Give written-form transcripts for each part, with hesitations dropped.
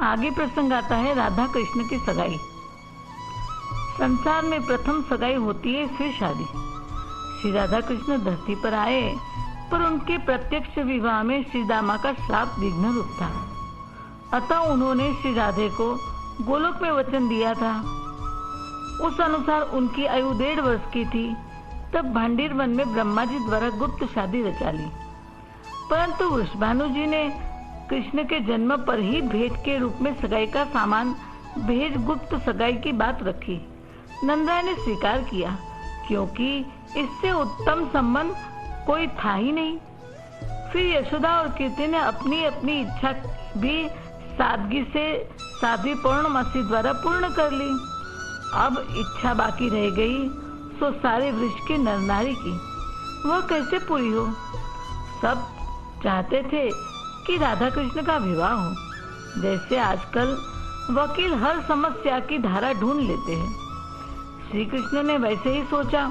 आगे प्रसंग आता है राधा कृष्ण की सगाई। संसार में प्रथम सगाई होती है, फिर शादी। श्री राधा कृष्ण धरती पर आए, पर उनके प्रत्यक्ष विवाह में श्री दामा का श्राप विघ्न रूप था। अतः उन्होंने श्री राधे को गोलोक में वचन दिया था। उस अनुसार उनकी आयु 1.5 वर्ष की थी तब भांडीर वन में ब्रह्मा जी द्वारा गुप्त शादी रचा ली। परंतु वृषभानु जी ने कृष्ण के जन्म पर ही भेंट के रूप में सगाई का सामान भेज गुप्त सगाई की बात रखी। नंदराय ने स्वीकार किया, क्योंकि इससे उत्तम संबंध कोई था ही नहीं। फिर यशोदा और कीर्ति ने अपनी अपनी इच्छा भी सादगी से साध्वी पौर्णमासी द्वारा पूर्ण कर ली। अब इच्छा बाकी रह गई सो सारे वृक्ष के नर नारी की, वह कैसे पूरी हो। सब चाहते थे कि राधा कृष्ण का विवाह हो। जैसे आजकल वकील हर समस्या की धारा ढूंढ लेते हैं, श्री कृष्ण ने वैसे ही सोचा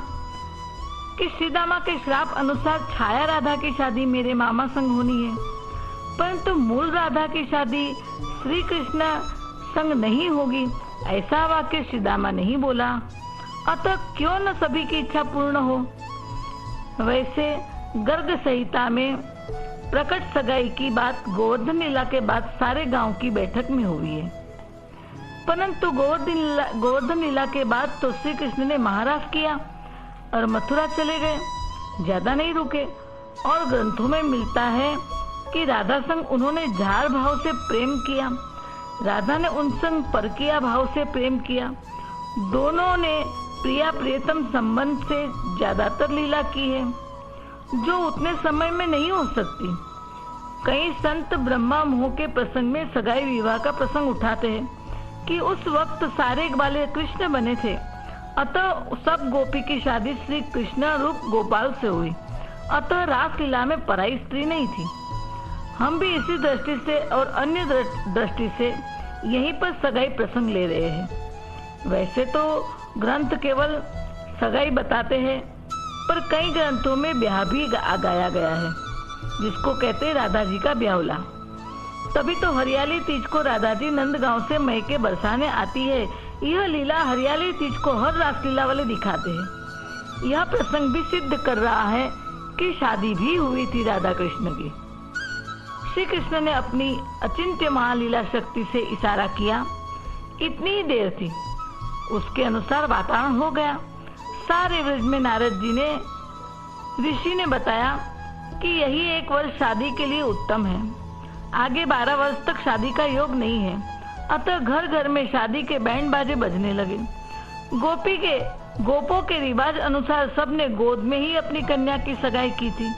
कि श्रीदामा के श्राप अनुसार छाया राधा की शादी मेरे मामा संग होनी है, परंतु मूल राधा की शादी श्री कृष्ण संग नहीं होगी, ऐसा वाक्य श्रीदामा नहीं बोला। अतः क्यों न सभी की इच्छा पूर्ण हो। वैसे गर्ग संहिता में प्रकट सगाई की बात गोवर्धन लीला के बाद सारे गांव की बैठक में हुई है। परंतु गोवर्धन लीला के बाद तो श्री कृष्ण ने महाराज किया और मथुरा चले गए, ज्यादा नहीं रुके। और ग्रंथों में मिलता है कि राधा संग उन्होंने झार भाव से प्रेम किया, राधा ने उन संग परकिया भाव से प्रेम किया। दोनों ने प्रिया प्रियतम संबंध से ज्यादातर लीला की है, जो उतने समय में नहीं हो सकती। कई संत ब्रह्मा मोह के प्रसंग में सगाई विवाह का प्रसंग उठाते हैं कि उस वक्त सारे वाले कृष्ण बने थे, अतः सब गोपी की शादी श्री कृष्ण रूप गोपाल से हुई, अतः रासलीला में पराई स्त्री नहीं थी। हम भी इसी दृष्टि से और अन्य दृष्टि से यहीं पर सगाई प्रसंग ले रहे हैं। वैसे तो ग्रंथ केवल सगाई बताते हैं, पर कई ग्रंथों में ब्याह भी गाया गया है, जिसको कहते हैं राधा जी का ब्याहुला। तभी तो हरियाली तीज को राधा जी नंदगांव से मैके बरसाने आती है। यह लीला हरियाली तीज को हर रासलीला वाले दिखाते हैं। यह प्रसंग भी सिद्ध कर रहा है कि शादी भी हुई थी राधा कृष्ण की। श्री कृष्ण ने अपनी अचिंत्य महालीला शक्ति से इशारा किया, इतनी ही देर थी, उसके अनुसार वातावरण हो गया। सारे व्रज में नारद जी ने ऋषि ने बताया कि यही 1 वर्ष शादी के लिए उत्तम है, आगे 12 वर्ष तक शादी का योग नहीं है। अतः घर घर में शादी के बैंड बाजे बजने लगे। गोपों के रिवाज अनुसार सबने गोद में ही अपनी कन्या की सगाई की थी।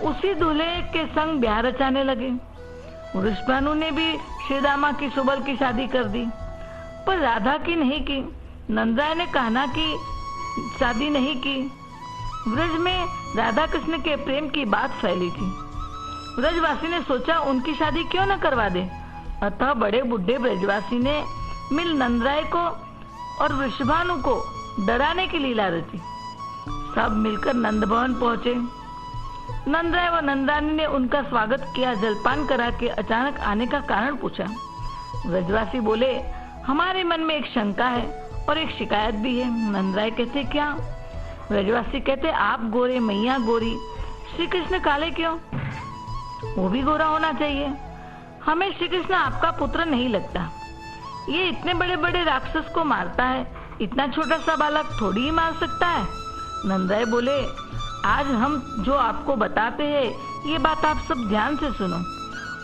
उसी दूल्हे के संग ब्याह रचाने लगे। वृषभानु ने भी श्रीदामा की सुबल की शादी कर दी, पर राधा की नहीं की। नंदराय ने कान्हा की शादी नहीं की। ब्रज में राधा कृष्ण के प्रेम की बात फैली थी। ब्रजवासी ने सोचा उनकी शादी क्यों न करवा दे। अतः बड़े बुढ़े ब्रजवासी ने मिल नंदराय को और वृषभानु को डराने की लीला रची। सब मिलकर नंद भवन पहुंचे। नंदराय व नंदानी ने उनका स्वागत किया, जलपान करा के अचानक आने का कारण पूछा। ब्रजवासी बोले, हमारे मन में एक शंका है और एक शिकायत भी है। नंदराय कहते, क्या? ब्रजवासी कहते, आप गोरे, मैया गोरी, श्री कृष्ण काले क्यों? वो भी गोरा होना चाहिए। हमें श्री कृष्ण आपका पुत्र नहीं लगता। ये इतने बड़े बड़े राक्षस को मारता है, इतना छोटा सा बालक थोड़ी ही मार सकता है। नंदराय बोले, आज हम जो आपको बताते हैं ये बात आप सब ध्यान से सुनो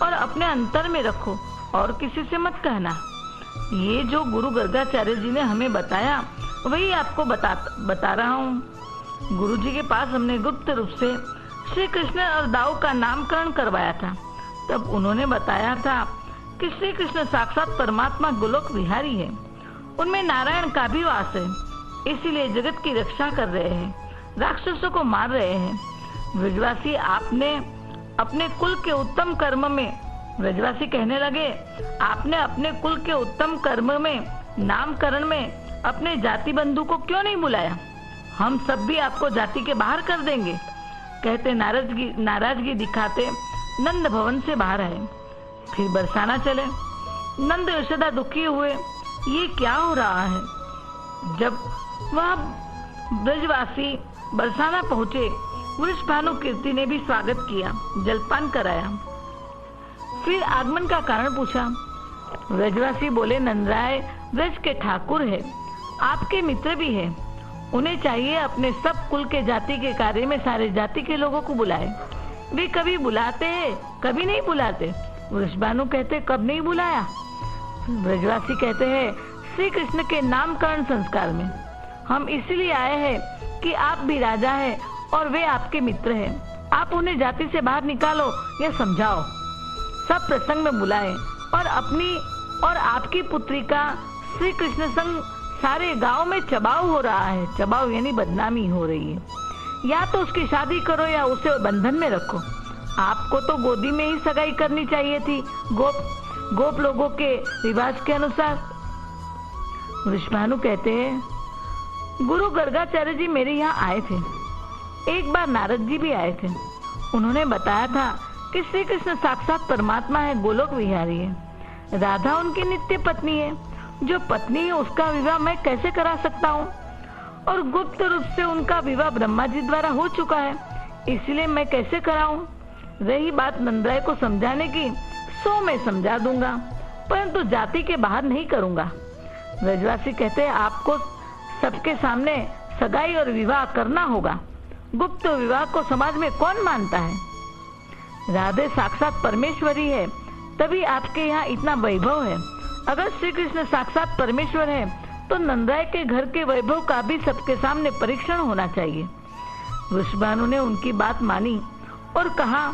और अपने अंतर में रखो और किसी से मत कहना। ये जो गुरु गर्गाचार्य जी ने हमें बताया वही आपको बता रहा हूँ। गुरु जी के पास हमने गुप्त रूप से श्री कृष्ण और दाऊ का नामकरण करवाया था। तब उन्होंने बताया था कि श्री कृष्ण साक्षात परमात्मा गोलोक विहारी है, उनमें नारायण का भी वास है, इसीलिए जगत की रक्षा कर रहे हैं, राक्षसों को मार रहे हैं। ब्रजवासी आपने अपने कुल के उत्तम कर्म में, ब्रजवासी कहने लगे, आपने अपने कुल के उत्तम कर्म में, नामकरण में अपने जाति बंधु को क्यों नहीं बुलाया? हम सब भी आपको जाति के बाहर कर देंगे। कहते नाराजगी दिखाते नंद भवन से बाहर आए। फिर बरसाना चले। नंद यशोदा दुखी हुए, ये क्या हो रहा है। जब वह ब्रजवासी बरसाना पहुंचे, वृषभानु कीर्ति ने भी स्वागत किया, जलपान कराया, फिर आगमन का कारण पूछा। ब्रजवासी बोले, नंदराय ब्रज के ठाकुर है, आपके मित्र भी है, उन्हें चाहिए अपने सब कुल के जाति के कार्य में सारे जाति के लोगों को बुलाए। वे कभी बुलाते हैं, कभी नहीं बुलाते। वृषभानु कहते, कब नहीं बुलाया। ब्रजवासी कहते हैं, श्री कृष्ण के नामकरण संस्कार में हम इसलिए आए हैं कि आप भी राजा हैं और वे आपके मित्र हैं। आप उन्हें जाति से बाहर निकालो या समझाओ। सब प्रसंग में बुलाए और अपनी और आपकी पुत्री का श्री कृष्ण संग सारे गांव में चबाव हो रहा है। चबाव यानी बदनामी हो रही है। या तो उसकी शादी करो या उसे बंधन में रखो। आपको तो गोदी में ही सगाई करनी चाहिए थी, गोप लोगों के रिवाज के अनुसार। वृषभानु कहते हैं, गुरु गर्गाचार्य जी मेरे यहाँ आए थे। एक बार नारद जी भी आए थे। उन्होंने बताया था कि श्री कृष्ण साक्षात परमात्मा है, गोलोक विहारी है। राधा उनकी नित्य पत्नी है। जो पत्नी है उसका विवाह मैं कैसे करा सकता हूँ? और गुप्त रूप से उनका विवाह ब्रह्मा जी द्वारा हो चुका है, इसलिए मैं कैसे कराऊं? रही बात नंदराय को समझाने की, सो मैं समझा दूंगा, परंतु जाति के बाहर नहीं करूंगा। ब्रजवासी कहते हैं, आपको सबके सामने सगाई और विवाह करना होगा। गुप्त विवाह को समाज में कौन मानता है? राधे साक्षात परमेश्वरी है, तभी आपके यहाँ इतना वैभव है। अगर श्री कृष्ण साक्षात परमेश्वर है तो नंदराय के घर के वैभव का भी सबके सामने परीक्षण होना चाहिए। वृषभानु ने उनकी बात मानी और कहा,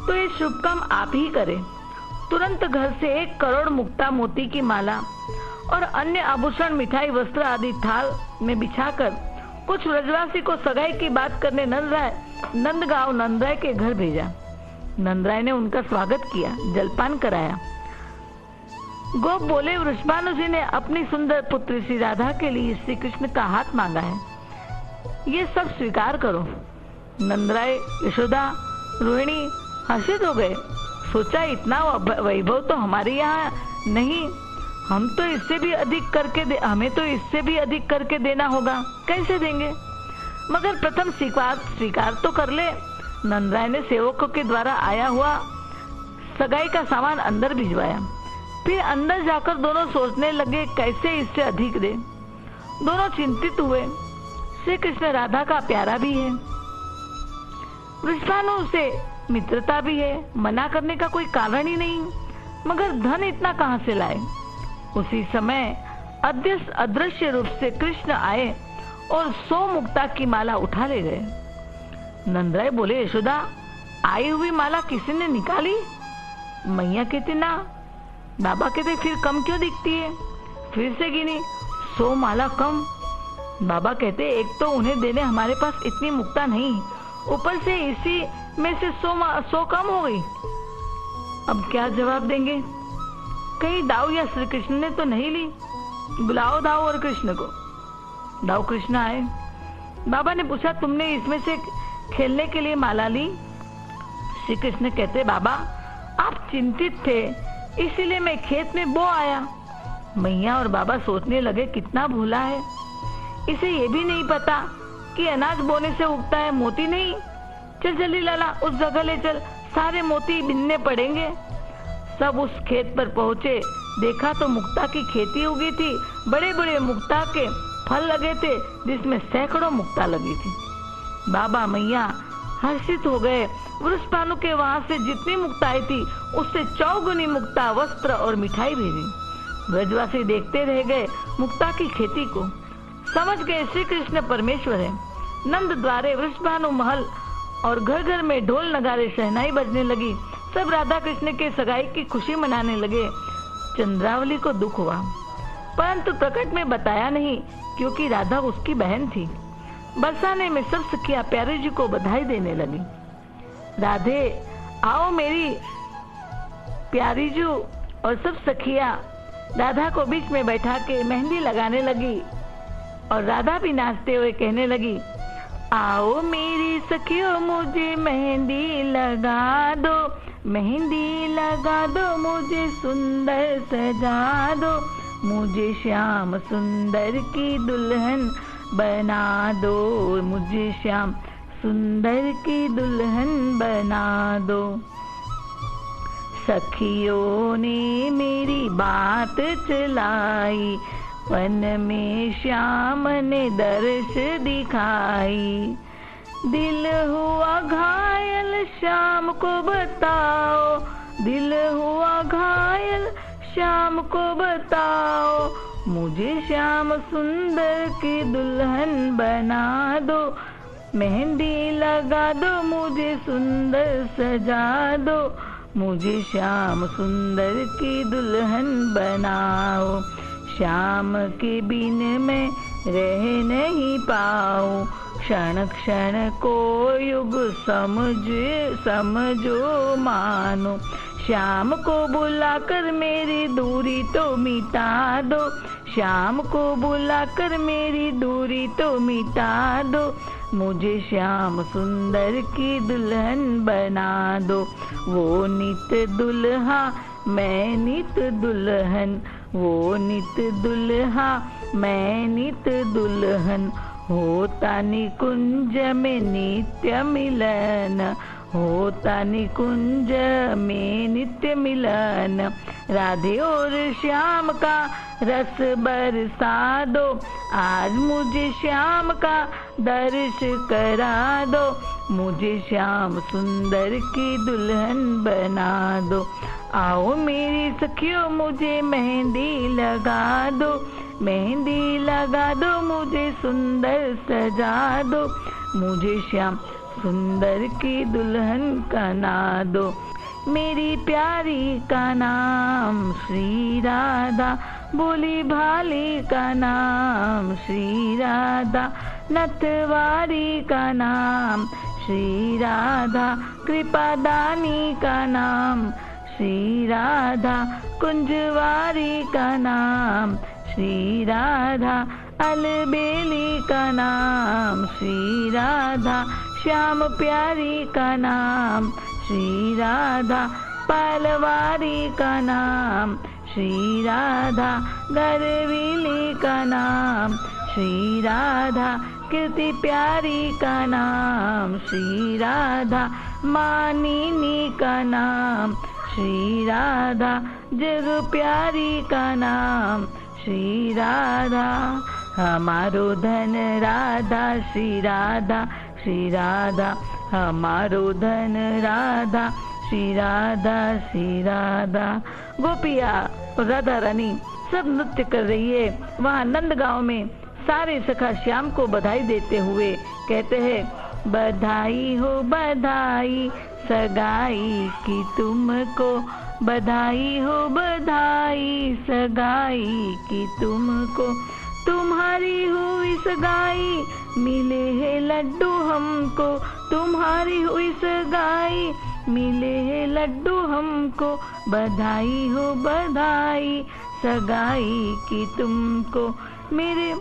तो ये शुभ काम आप ही करें। तुरंत घर से 1 करोड़ मुक्ता मोती की माला और अन्य आभूषण, मिठाई, वस्त्र आदि थाल में बिछाकर कुछ ब्रजवासी को सगाई की बात करने नंदगांव नंदराय के घर भेजा। नंदराय ने उनका स्वागत किया, जलपान कराया। गोप बोले, वृषभानु जी ने अपनी सुंदर पुत्री श्री राधा के लिए श्री कृष्ण का हाथ मांगा है, ये सब स्वीकार करो। नंदराय, यशोदा, रोहिणी हर्षित हो गए। सोचा, इतना वैभव तो हमारे यहाँ नहीं, हमें तो इससे भी अधिक करके देना होगा, कैसे देंगे? मगर प्रथम स्वीकार तो कर ले। नंदराय ने सेवकों के द्वारा आया हुआ सगाई का सामान अंदर भिजवाया। फिर अंदर जाकर दोनों सोचने लगे कैसे इससे अधिक दे। दोनों चिंतित हुए। श्री कृष्ण राधा का प्यारा भी है, वृषभानु से मित्रता भी है, मना करने का कोई कारण ही नहीं, मगर धन इतना कहां से लाए? उसी समय अदृश्य रूप से कृष्ण आए और 100 मुक्ता की माला उठा ले गए। नंदराय बोले, यशोदा, आई हुई माला किसी ने निकाली? मैया कहती, ना। बाबा कहते, फिर कम क्यों दिखती है? फिर से गिनी, 100 माला कम। बाबा कहते, एक तो उन्हें देने हमारे पास इतनी मुक्ता नहीं, ऊपर से इसी में से 100 कम हो गई। अब क्या जवाब देंगे? कहीं दाऊ या श्री कृष्ण ने तो नहीं ली? बुलाओ दाऊ और कृष्ण को। दाऊ कृष्ण आए। बाबा ने पूछा, तुमने इसमें से खेलने के लिए माला ली? श्री कृष्ण कहते, बाबा आप चिंतित थे, इसीलिए मैं खेत में बो आया। मैया और बाबा सोचने लगे, कितना भोला है, इसे ये भी नहीं पता कि अनाज बोने से उगता है, मोती नहीं। चल जल्दी लाला, उस जगह ले चल, सारे मोती बिनने पड़ेंगे। सब उस खेत पर पहुंचे, देखा तो मुक्ता की खेती उगी थी। बड़े बड़े मुक्ता के फल लगे थे, जिसमें सैकड़ों मुक्ता लगी थी। बाबा मैया हर्षित हो गए। वृषभानु के वहां से जितनी मुक्ता आई थी, उससे 4 गुनी मुक्ता, वस्त्र और मिठाई भेजी। ब्रजवासी देखते रह गए मुक्ता की खेती को, समझ गए श्री कृष्ण परमेश्वर है। नंद द्वारे, वृषभानु महल और घर घर में ढोल नगारे, शहनाई बजने लगी। सब राधा कृष्ण के सगाई की खुशी मनाने लगे। चंद्रावली को दुख हुआ, परंतु प्रकट में बताया नहीं, क्योंकि राधा उसकी बहन थी। बरसाने में सब सखियां प्यारे जी को बधाई देने लगी। राधे आओ मेरी प्यारी जू। और सब सखियां राधा को बीच में बैठा के मेहंदी लगाने लगी और राधा भी नाचते हुए कहने लगी, आओ मेरी सखियों मुझे मेहंदी लगा दो, मेहंदी लगा दो, मुझे सुंदर सजा दो, मुझे श्याम सुंदर की दुल्हन बना दो, मुझे श्याम सुंदर की दुल्हन बना दो। सखियों ने मेरी बात चलाई, वन में श्याम ने दर्श दिखाई। दिल हुआ घायल श्याम को बताओ, दिल हुआ घायल श्याम को बताओ, मुझे श्याम सुंदर की दुल्हन बना दो, मेहंदी लगा दो, मुझे सुंदर सजा दो, मुझे श्याम सुंदर की दुल्हन बनाओ। श्याम के बिन मैं रह नहीं पाऊं, क्षण क्षण को युग समझो मानो। श्याम को बुलाकर मेरी दूरी तो मिटा दो, श्याम को बुलाकर मेरी दूरी तो मिटा दो, मुझे श्याम सुंदर की दुल्हन बना दो। वो नित दुल्हा मैं नित दुल्हन, वो नित दुल्हा मैं नित दुल्हन, होता निकुंज में नित्य मिलन, होता निकुंज में नित्य मिलन। राधे और श्याम का रस बरसा दो, आज मुझे श्याम का दर्श करा दो, मुझे श्याम सुंदर की दुल्हन बना दो। आओ मेरी सखियों मुझे मेहंदी लगा दो, मेहंदी लगा दो, मुझे सुंदर सजा दो, मुझे श्याम सुंदर की दुल्हन बना दो। मेरी प्यारी का नाम श्री राधा, बोली भाली का नाम श्री राधा, नटवारी का नाम श्री राधा, कृपादानी का नाम श्री राधा, कुंजवारी का नाम श्री राधा, अलबेली का नाम श्री राधा, श्याम प्यारी का नाम श्री राधा, पलवारी का नाम श्री राधा, गरवीली का नाम श्री राधा, कीर्ति प्यारी का नाम श्री राधा, मानिनी का नाम श्री राधा, जग प्यारी का नाम श्री राधा। हमारो धन राधा श्री राधा, श्री राधा हमारो धन राधा, श्री राधा श्री राधा। गोपिया और राधा रानी सब नृत्य कर रही है। वहाँ नंदगांव में सारे सखा श्याम को बधाई देते हुए कहते हैं, बधाई हो बधाई सगाई की तुमको, बधाई हो बधाई सगाई की तुमको, तुम्हारी हुई सगाई मिले हैं लड्डू हमको, तुम्हारी हुई सगाई मिले हैं लड्डू हमको, बधाई हो बधाई सगाई की तुमको। मेरे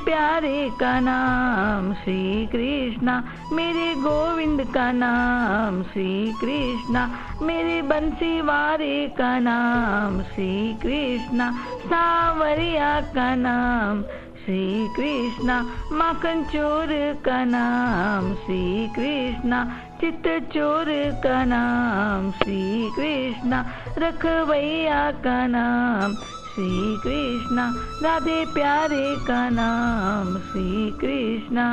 प्यारे का नाम श्री कृष्णा, मेरे गोविंद का नाम श्री कृष्णा, मेरे बंसी वारे का नाम श्री कृष्णा, सावरिया का नाम श्री कृष्णा, माखन चोर का नाम श्री कृष्णा, चित चोर का नाम श्री कृष्णा, रखवैया का नाम श्री कृष्णा, राधे प्यारे का नाम श्री कृष्णा।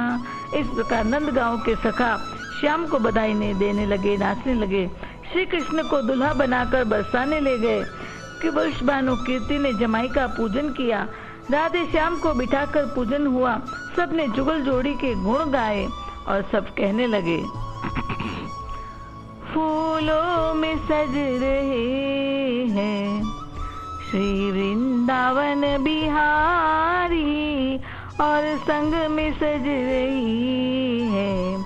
इस प्रकार नंदगांव के सखा श्याम को बधाई देने लगे, नाचने लगे। श्री कृष्ण को दुल्हा बनाकर बरसाने ले गए कि वर्ष भानु कीर्ति ने जमाई का पूजन किया। राधे श्याम को बिठाकर पूजन हुआ। सबने जुगल जोड़ी के गुण गाए और सब कहने लगे, फूलों में सज रहे हैं श्री वृंदावन बिहारी, और संग में सज रही है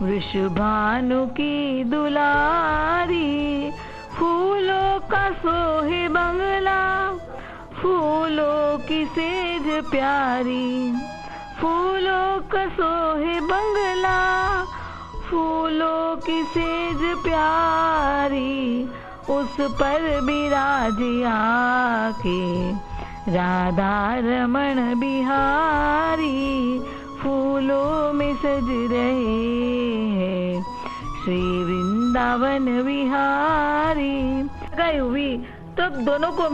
वृषभानु की दुलारी। फूलों का सोहे बंगला, फूलों की सेज प्यारी, फूलों का सोहे बंगला, फूलों की सेज प्यारी, उस पर बिराजी आके राधा रमण बिहारी, फूलों में सज रहे हैं श्री वृंदावन विहारी। सगाई हुई तो दोनों को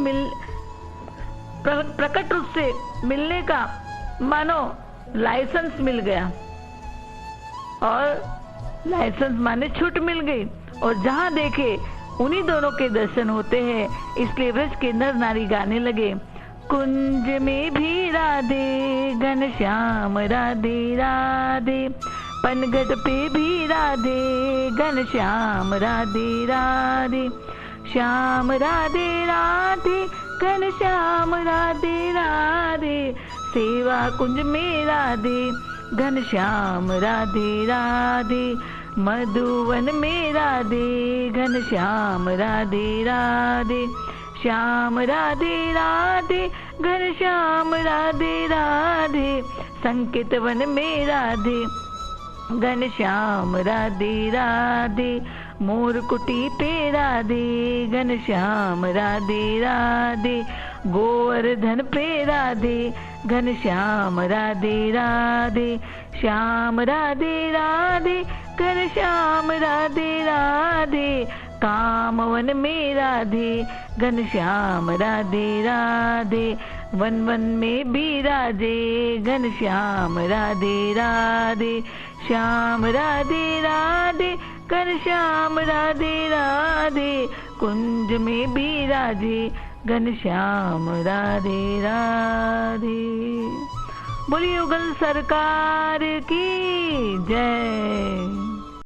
प्रकट रूप से मिलने का मानो लाइसेंस मिल गया, और लाइसेंस माने छूट मिल गई, और जहां देखे उन्हीं दोनों के दर्शन होते हैं। इसलिए व्रज के नर नारी गाने लगे, कुंज में भी राधे घनश्याम राधे राधे, पनघट पे भी राधे घनश्याम राधे राधे, श्याम राधे राधे घनश्याम राधे राधे, सेवा कुंज में राधे घनश्याम राधे राधे, मधुवन में राधे घनश्याम राधे राधे, श्याम राधे राधे घनश्याम राधे राधे, संकेत वन में राधे घनश्याम राधे राधे, मोर कुटी पे राधे घनश्याम राधे राधे, गोवर्धन पे राधे घनश्याम राधे राधे, श्याम राधे राधे घनश्याम राधे राधे, कामवन में राधे घनश्याम राधे राधे, वन वन में भी राधे घनश्याम राधे राधे, श्याम राधे राधे घनश्याम राधे राधे, कुंज में भी राधे घनश्याम राधे राधे। बोलिए युगल सरकार की जय।